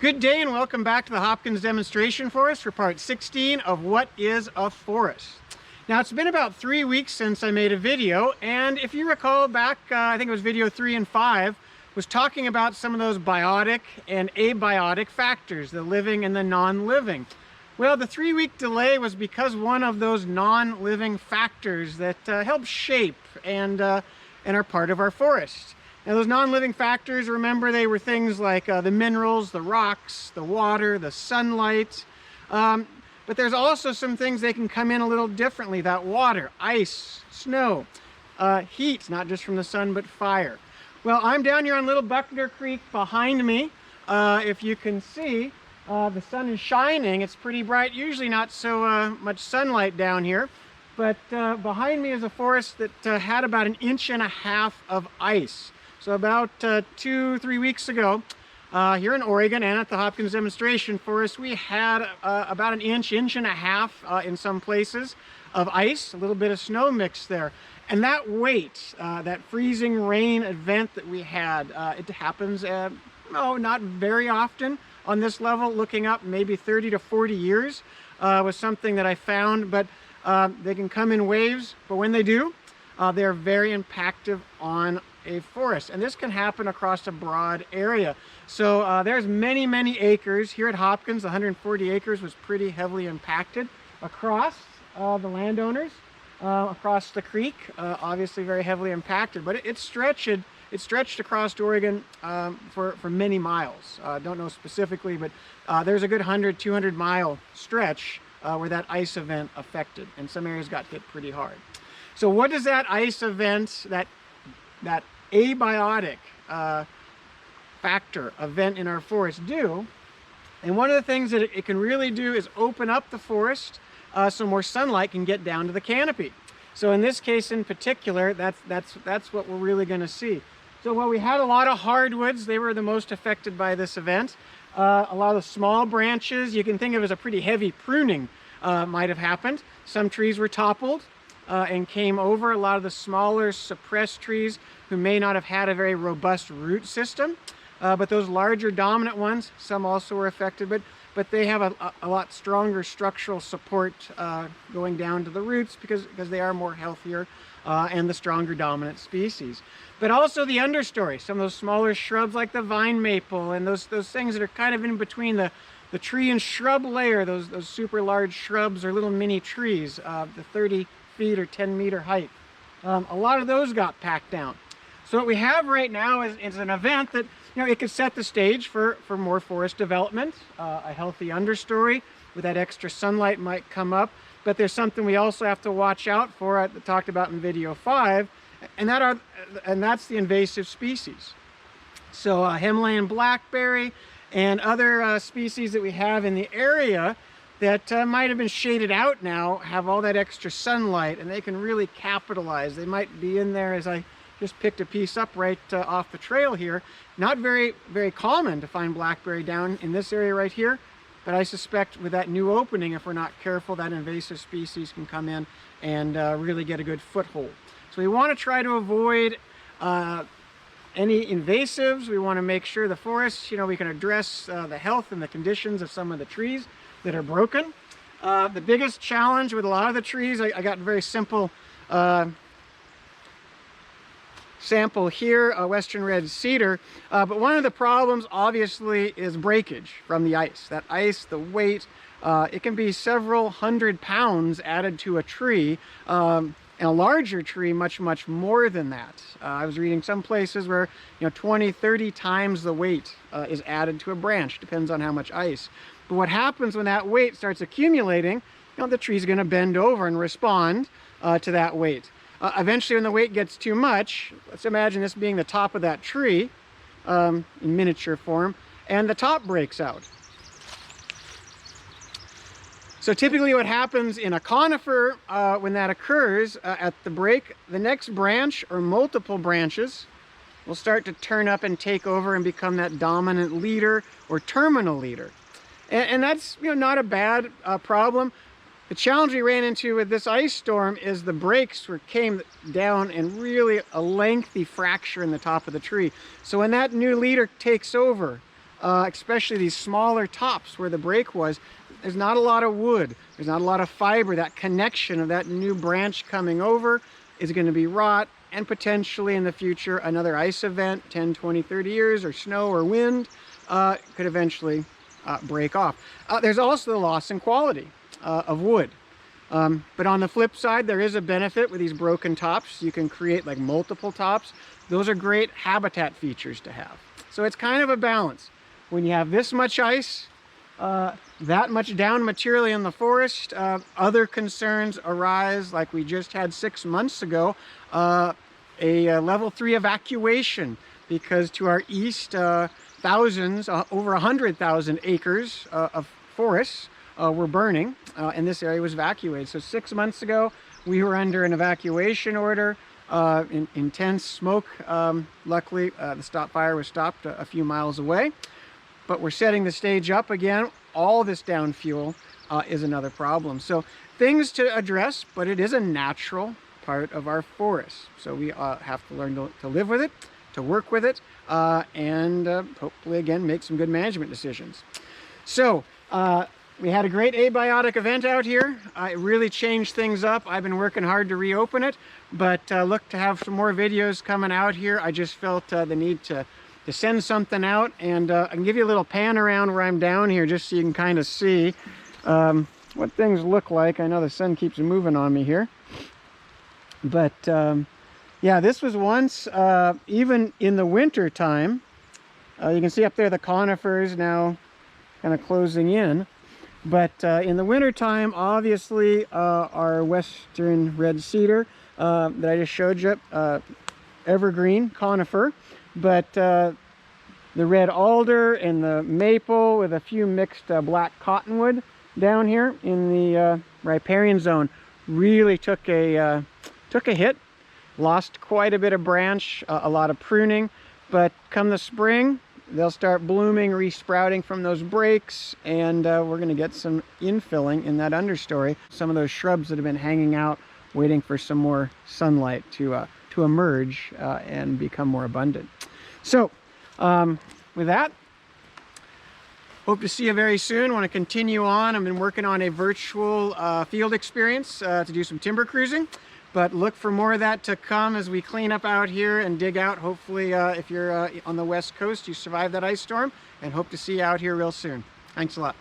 Good day and welcome back to the Hopkins demonstration forest for part 16 of What is a Forest? Now it's been about 3 weeks since I made a video, and if you recall back, I think it was video 3 and 5, was talking about some of those biotic and abiotic factors, the living and the non-living. Well, the 3-week delay was because one of those non-living factors that help shape and are part of our forest. Now those non-living factors, remember, they were things like the minerals, the rocks, the water, the sunlight. But there's also some things they can come in a little differently. That water, ice, snow, heat, not just from the sun, but fire. Well, I'm down here on Little Buckner Creek behind me. If you can see, the sun is shining. It's pretty bright, usually not so much sunlight down here. But behind me is a forest that had about 1.5 inches of ice. So about 2-3 weeks ago, here in Oregon and at the Hopkins demonstration forest, we had about 1 inch, 1.5 inches in some places of ice, a little bit of snow mixed there. And that weight, that freezing rain event that we had, it happens, not very often on this level, looking up maybe 30 to 40 years was something that I found, but they can come in waves, but when they do, they're very impactful on a forest, and this can happen across a broad area. So there's many acres here at Hopkins. 140 acres was pretty heavily impacted across the landowners, across the creek, obviously very heavily impacted, but it stretched across Oregon for many miles. Don't know specifically, but there's a good 100-200 mile stretch where that ice event affected, and some areas got hit pretty hard. So what does that ice event, that abiotic factor event in our forest do? And one of the things that it can really do is open up the forest so more sunlight can get down to the canopy. So in this case in particular, that's what we're really going to see. So while we had a lot of hardwoods, they were the most affected by this event. A lot of small branches, you can think of as a pretty heavy pruning might have happened. Some trees were toppled and came over. A lot of the smaller suppressed trees who may not have had a very robust root system, but those larger dominant ones, some also were affected, but they have a lot stronger structural support going down to the roots because they are more healthier and the stronger dominant species. But also the understory, some of those smaller shrubs like the vine maple and those things that are kind of in between the tree and shrub layer, those super large shrubs or little mini trees, the 30 feet or 10-meter height. A lot of those got packed down. So what we have right now is an event that, it could set the stage for more forest development. A healthy understory with that extra sunlight might come up, but there's something we also have to watch out for. I talked about in video 5, and that's the invasive species. So Himalayan blackberry and other species that we have in the area that might have been shaded out now have all that extra sunlight, and they can really capitalize. They might be in there, as I just picked a piece up right off the trail here. Not very common to find blackberry down in this area right here, but I suspect with that new opening, if we're not careful, that invasive species can come in and really get a good foothold. So we want to try to avoid any invasives. We want to make sure the forest, we can address the health and the conditions of some of the trees that are broken. The biggest challenge with a lot of the trees, I got a very simple sample here, a western red cedar, but one of the problems obviously is breakage from the ice. That ice, the weight, it can be several hundred pounds added to a tree, and a larger tree much more than that. I was reading some places where 20-30 times the weight is added to a branch, depends on how much ice. But what happens when that weight starts accumulating, the tree's going to bend over and respond to that weight. Eventually, when the weight gets too much, let's imagine this being the top of that tree in miniature form, and the top breaks out. So typically what happens in a conifer when that occurs at the break, the next branch or multiple branches will start to turn up and take over and become that dominant leader or terminal leader. And that's not a bad problem. The challenge we ran into with this ice storm is the breaks came down and really a lengthy fracture in the top of the tree. So when that new leader takes over, especially these smaller tops where the break was, there's not a lot of wood. There's not a lot of fiber. That connection of that new branch coming over is going to be rot, and potentially in the future another ice event, 10, 20, 30 years, or snow or wind, could eventually break off. There's also the loss in quality of wood. But on the flip side, there is a benefit with these broken tops. You can create like multiple tops. Those are great habitat features to have. So it's kind of a balance. When you have this much ice, that much down materially in the forest, other concerns arise, like we just had 6 months ago, a level 3 evacuation, because to our east, thousands, over 100,000 acres of forests were burning, and this area was evacuated. So 6 months ago, we were under an evacuation order, intense smoke. Luckily, the fire was stopped a few miles away, but we're setting the stage up again. All this down fuel is another problem. So things to address, but it is a natural part of our forests. So we have to learn to live with it, to work with it, and hopefully again make some good management decisions. So we had a great abiotic event out here. It really changed things up. I've been working hard to reopen it, but look to have some more videos coming out here. I just felt the need to send something out, and I can give you a little pan around where I'm down here just so you can kind of see what things look like. I know the sun keeps moving on me here, but yeah, this was once, even in the winter time, you can see up there the conifers now kind of closing in, but in the winter time, obviously our western red cedar that I just showed you, evergreen conifer, but the red alder and the maple with a few mixed black cottonwood down here in the riparian zone really took a hit. Lost quite a bit of branch, a lot of pruning, but come the spring, they'll start blooming, resprouting from those breaks, and we're going to get some infilling in that understory. Some of those shrubs that have been hanging out, waiting for some more sunlight to emerge and become more abundant. So with that, hope to see you very soon. Want to continue on. I've been working on a virtual field experience to do some timber cruising, but look for more of that to come as we clean up out here and dig out. Hopefully if you're on the west coast, you survived that ice storm, and hope to see you out here real soon. Thanks a lot.